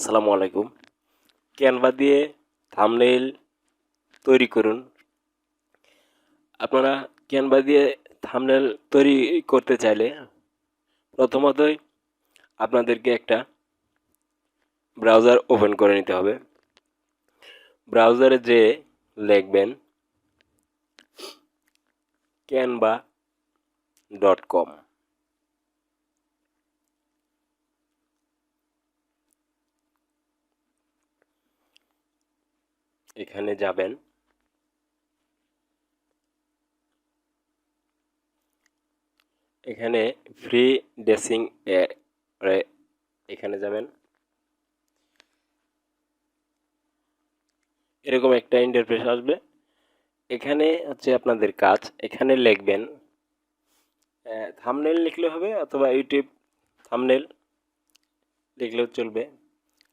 আসসালামু আলাইকুম। ক্যানভা দিয়ে থাম্বনেইল তৈরি করুন। আপনারা ক্যানভা দিয়ে থাম্বনেইল তৈরি করতে চাইলে প্রথমতই আপনাদেরকে একটা ব্রাউজার ওপেন করে নিতে হবে। ব্রাউজারে যেয়ে লিখবেন canva.com। এখানে যাবেন। এখানে ফ্রি ড্রেসিং এখানে যাবেন। এরকম একটা ইন্টারফেস আসবে। এখানে হচ্ছে আপনাদের কাজ, এখানে লিখবেন থাম্বনেইল লিখলে হবে অথবা ইউটিউব থাম্বনেইল লিখলেও চলবে।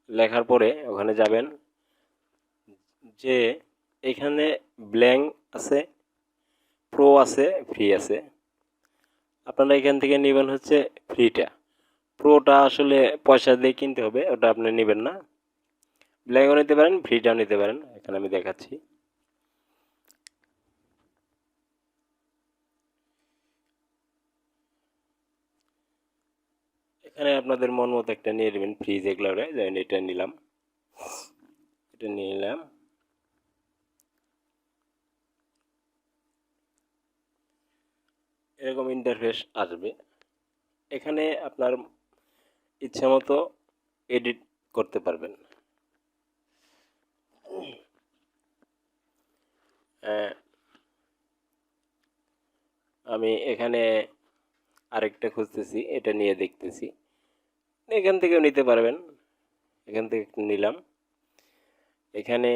লেখার পরে ওখানে যাবেন, যে এখানে ব্ল্যাঙ্ক আছে, প্রো আছে, ফ্রি আছে। আপনারা এখান থেকে নেবেন হচ্ছে ফ্রিটা। প্রোটা আসলে পয়সা দিয়ে কিনতে হবে, ওটা আপনি নেবেন না। ব্ল্যাঙ্কও নিতে পারেন, ফ্রিটাও নিতে পারেন। এখানে আমি দেখাচ্ছি। এখানে আপনাদের মন মতো একটা নিয়ে নেবেন, ফ্রি যেগুলো যেমন এটা নিলাম, এটা নিয়ে নিলাম। এরকম ইন্টারফেস আসবে। এখানে আপনার ইচ্ছা মতো এডিট করতে পারবেন। আমি এখানে আরেকটা খুঁজতেছি, এটা নিয়ে দেখতেছি। এখান থেকেও নিতে পারবেন। এখান থেকে নিলাম। এখানে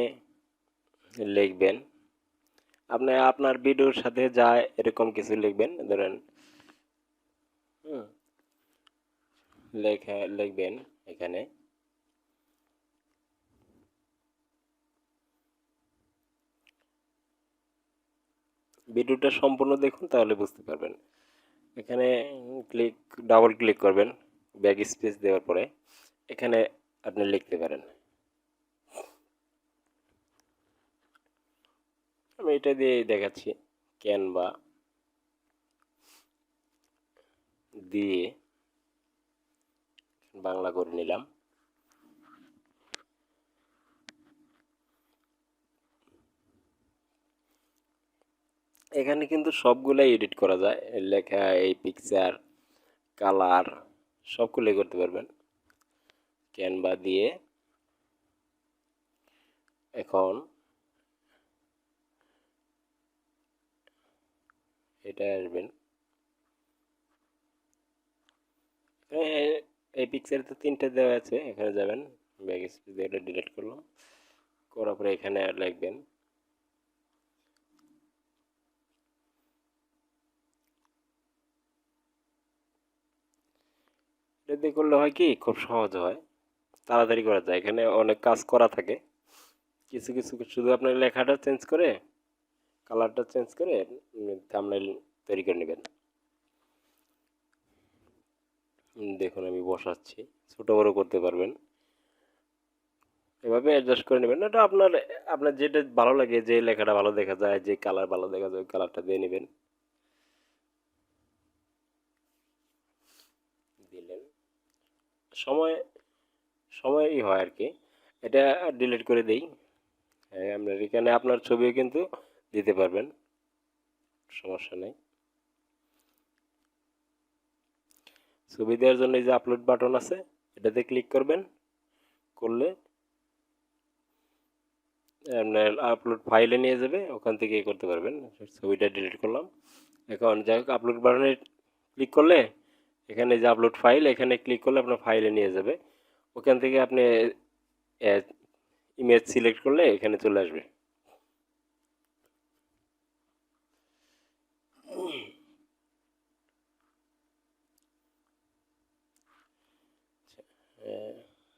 লিখবেন আপনি আপনার ভিডিওর সাথে যায় এরকম কিছু লিখবেন। ধরেন লিখবেন এখানে ভিডিওটা সম্পূর্ণ দেখুন, তাহলে বুঝতে পারবেন। এখানে ডাবল ক্লিক করবেন, ব্যাক স্পেস দেওয়ার পরে এখানে আপনি লিখতে পারেন। আমি এটা দিয়ে দেখাচ্ছি। ক্যানভা দিয়ে বাংলা করে নিলাম। এখানে কিন্তু সবগুলাই এডিট করা যায়, লেখা, এই পিকচার, কালার সবগুলোই করতে পারবেন ক্যানভা দিয়ে। এখন এটা আসবেন, এই পিকচারে তো 3টে দেওয়া আছে। এখানে যাবেন, ব্যাক স্পেস দিয়ে এটা ডিলিট করলাম, করার পরে এখানে লিখবেন এটা দিয়ে করলে হয় কি, খুব সহজ হয়, তাড়াতাড়ি করা যায়। এখানে অনেক কাজ করা থাকে। কিছু কিছু শুধু আপনার লেখাটা চেঞ্জ করে, কালারটা চেঞ্জ করে থাম্বনেইল তৈরি করে নেবেন। দেখুন আমি বসাচ্ছি, ছোট বড় করতে পারবেন, এভাবে অ্যাডজাস্ট করে নেবেন। এটা আপনার আপনার যেটা ভালো লাগে, যে লেখাটা ভালো দেখা যায়, যে কালার ভালো দেখা যায়, ওই কালারটা দিয়ে নেবেন। দিলেন, সময় সময়ই হয় আর কি। এটা ডিলিট করে দেই। আপনার এখানে আপনার ছবিও কিন্তু দিতে পারবেন, সমস্যা নেই। ছবি দেওয়ার জন্য এই যে আপলোড বাটন আছে, এটাতে ক্লিক করবেন। করলে আপনার আপলোড ফাইলে নিয়ে যাবে, ওখান থেকে করতে পারবেন। ছবিটা ডিলিট করলাম। এখন যাই হোক, আপলোড বাটনে ক্লিক করলে এখানে যে আপলোড ফাইল, এখানে ক্লিক করলে আপনার ফাইলে নিয়ে যাবে। ওখান থেকে আপনি ইমেজ সিলেক্ট করলে এখানে চলে আসবে।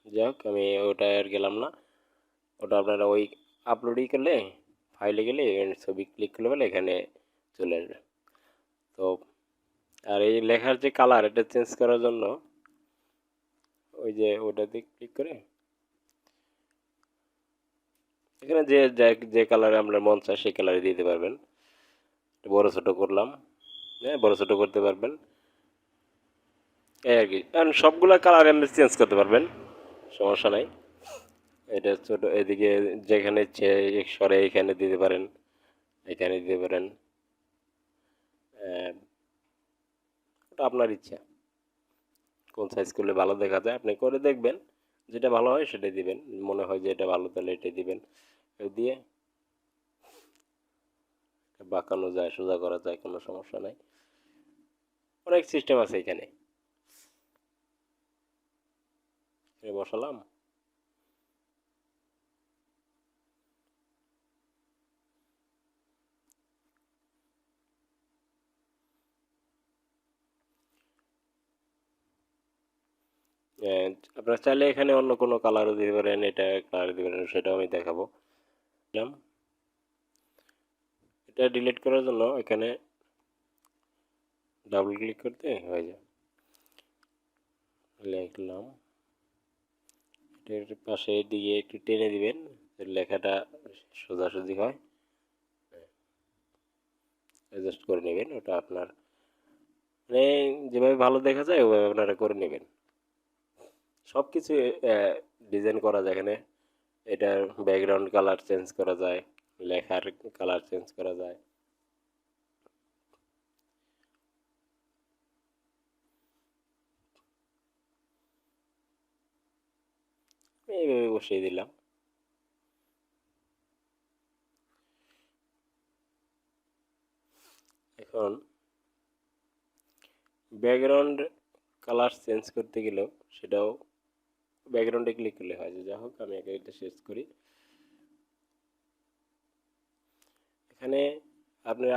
যাই হোক, আমি ওটা আর গেলাম না। ওটা আপনারা ওই আপলোডই করলে, ফাইলে গেলে ছবি ক্লিক করলে বলে এখানে চলে আসবে। তো আর এই লেখার যে কালার, এটা চেঞ্জ করার জন্য ওই যে ওটাতে ক্লিক করে এখানে যে কালারে আপনার মন চায় সেই কালারে দিতে পারবেন। বড় ছোট করলাম, হ্যাঁ বড় ছোট করতে পারবেন এই আর কি। কারণ সবগুলা কালার আপনি চেঞ্জ করতে পারবেন, সমস্যা নাই। এটা ছোট এদিকে যেখানে ইচ্ছে সরে এখানে দিতে পারেন, এখানে দিতে পারেন, ওটা আপনার ইচ্ছা কোন সাইজ করলে ভালো দেখা যায় আপনি করে দেখবেন, যেটা ভালো হয় সেটাই দিবেন। মনে হয় যে এটা ভালো তাহলে এটাই দিবেন। দিয়ে বাঁকানো যায়, সোজা করা যায়, কোনো সমস্যা নাই। অনেক সিস্টেম আছে এখানে। বসালাম, আপনারা চাইলে এখানে অন্য কোনো কালারও দিতে পারেন, এটা কালার দিতে পারেন, সেটাও আমি দেখাবো। এটা ডিলিট করার জন্য এখানে ডাবল ক্লিক করতে হয়ে যায়। লিখলাম, এটার পাশে দিয়ে একটু টেনে দিবেন, লেখাটা সোজাসুজি হয়। অ্যাডজাস্ট করে নেবেন, ওটা আপনার মানে যেভাবে ভালো দেখা যায় ওভাবে আপনারা করে নেবেন। সব কিছু ডিজাইন করা যায় এখানে। এটার ব্যাকগ্রাউন্ড কালার চেঞ্জ করা যায়, লেখার কালার চেঞ্জ করা যায়। এইভাবে বসিয়ে দিলাম। এখন ব্যাকগ্রাউন্ড কালার চেঞ্জ করতে গেলেও সেটাও ব্যাকগ্রাউন্ডে ক্লিক করলে হয়। যা হোক আমি আগে এটা শেষ করি। এখানে আপনি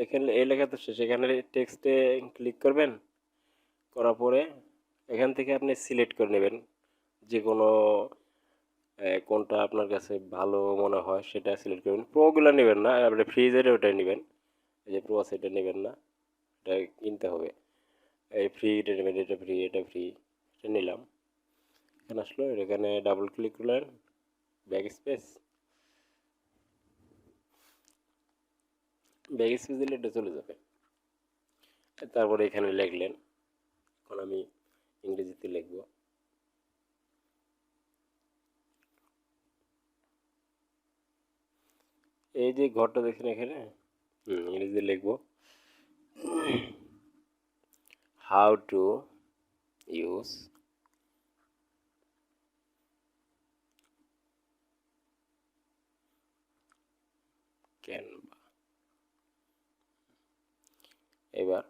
এখানে এই লেখা তো শেষ, এখানে টেক্সটে ক্লিক করবেন, করার পরে এখান থেকে আপনি সিলেক্ট করে নেবেন যে কোনো কোনটা আপনার কাছে ভালো মনে হয় সেটা সিলেক্ট করবেন। প্রোগুলো নেবেন না, আপনি ফ্রিজের ওটাই নেবেন। এই যে প্রো আছে এটা নেবেন না, এটা কিনতে হবে। এই ফ্রি এটা নেবেন, এটা ফ্রি, এটা ফ্রি, এটা নিলাম। এখানে আসলো, এখানে ডাবল ক্লিক করলেন, ব্যাক স্পেস, ব্যাক স্পেস দিলে এটা চলে যাবে। তারপরে এখানে লিখলেন, এখন আমি ইংরেজিতে লিখব। এই যে ঘরটা দেখছেন এখানে, ইংরেজিতে লিখব হাউ টু ইউজ ক্যানভা। এবার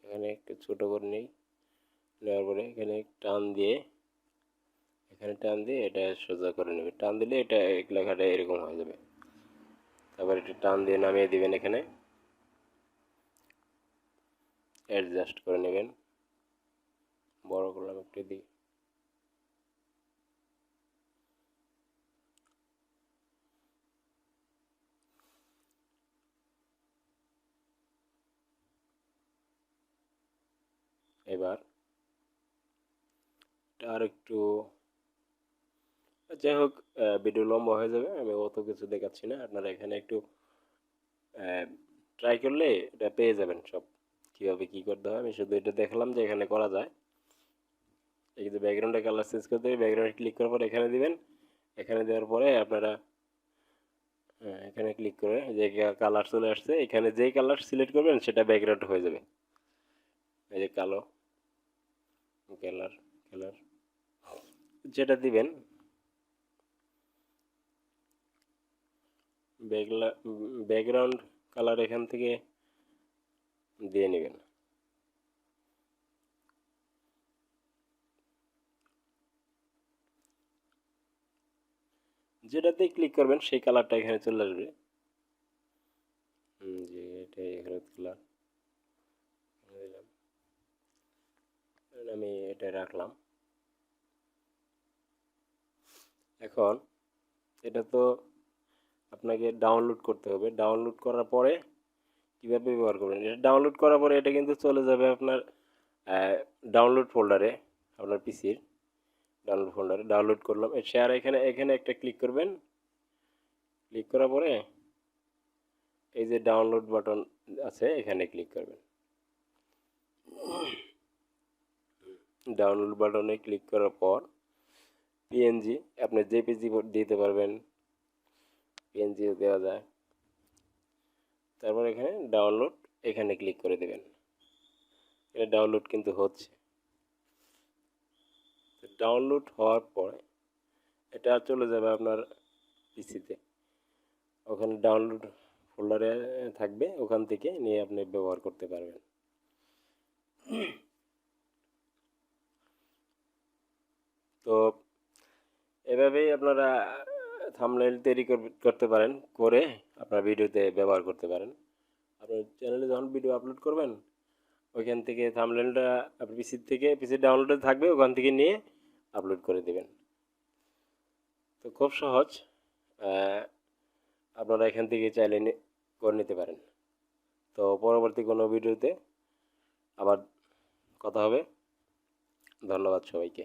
এখানে একটু ছোট করে নিই, নেওয়ার পরে এখানে টান দিয়ে এটা সোজা করে নেবে। টান দিলে এটা লেখাটা এরকম হয়ে যাবে। তারপর একটু টান দিয়ে নামিয়ে দিবেন, এখানে অ্যাডজাস্ট করে নেবেন। বড় করলাম একটু দিই। এবার আর একটু, যাই হোক ভিডিও লম্বা হয়ে যাবে, আমি অত কিছু দেখাচ্ছি না। আপনারা এখানে একটু ট্রাই করলে এটা পেয়ে যাবেন সব, কীভাবে কী করতে হয়। আমি শুধু এটা দেখালাম যে এখানে করা যায়। এই যে ব্যাকগ্রাউন্ডে কালার চেঞ্জ করতে হবে, ব্যাকগ্রাউন্ডে ক্লিক করার পর এখানে দিবেন। এখানে দেওয়ার পরে আপনারা এখানে ক্লিক করে যে কালার চলে আসছে, এখানে যেই কালার সিলেক্ট করবেন সেটা ব্যাকগ্রাউন্ড হয়ে যাবে। এই যে কালো কালার, কালার যেটা দিবেন ব্যাকগ্রাউন্ড কালার এখান থেকে দিয়ে নেবেন। যেটাতে ক্লিক করবেন সেই কালারটা এখানে চলে আসবে। যে এটাই হলুদ কালার দিলাম, আমি এটা রাখলাম। এখন এটা তো আপনাকে ডাউনলোড করতে হবে। ডাউনলোড করার পরে কীভাবে ব্যবহার করবেন, এটা ডাউনলোড করার পরে এটা কিন্তু চলে যাবে আপনার ডাউনলোড ফোল্ডারে, আপনার পিসির ডাউনলোড ফোল্ডারে। ডাউনলোড করলাম, শেয়ার এখানে এখানে একটা ক্লিক করবেন, ক্লিক করার পরে এই যে ডাউনলোড বাটন আছে এখানে ক্লিক করবেন। ডাউনলোড বাটনে ক্লিক করার পর পিএনজি আপনি জেপিজি দিতে পারবেন, পিএনজিও দেওয়া যায়। তারপর এখানে ডাউনলোড এখানে ক্লিক করে দেবেন। এটা ডাউনলোড কিন্তু হচ্ছে। ডাউনলোড হওয়ার পরে এটা চলে যাবে আপনার পিসিতে, ওখানে ডাউনলোড ফোল্ডারে থাকবে, ওখান থেকে নিয়ে আপনি ব্যবহার করতে পারবেন। তো এভাবেই আপনারা থাম্বনেইল তৈরি করতে পারেন, করে আপনার ভিডিওতে ব্যবহার করতে পারেন। আপনার চ্যানেলে যখন ভিডিও আপলোড করবেন ওইখান থেকে থাম্বনেইলটা আপনার পিসি ডাউনলোডে থাকবে, ওখান থেকে নিয়ে আপলোড করে দেবেন। তো খুব সহজ, আপনারা এখান থেকে চাইলে করে নিতে পারেন। তো পরবর্তী কোনো ভিডিওতে আবার কথা হবে। ধন্যবাদ সবাইকে।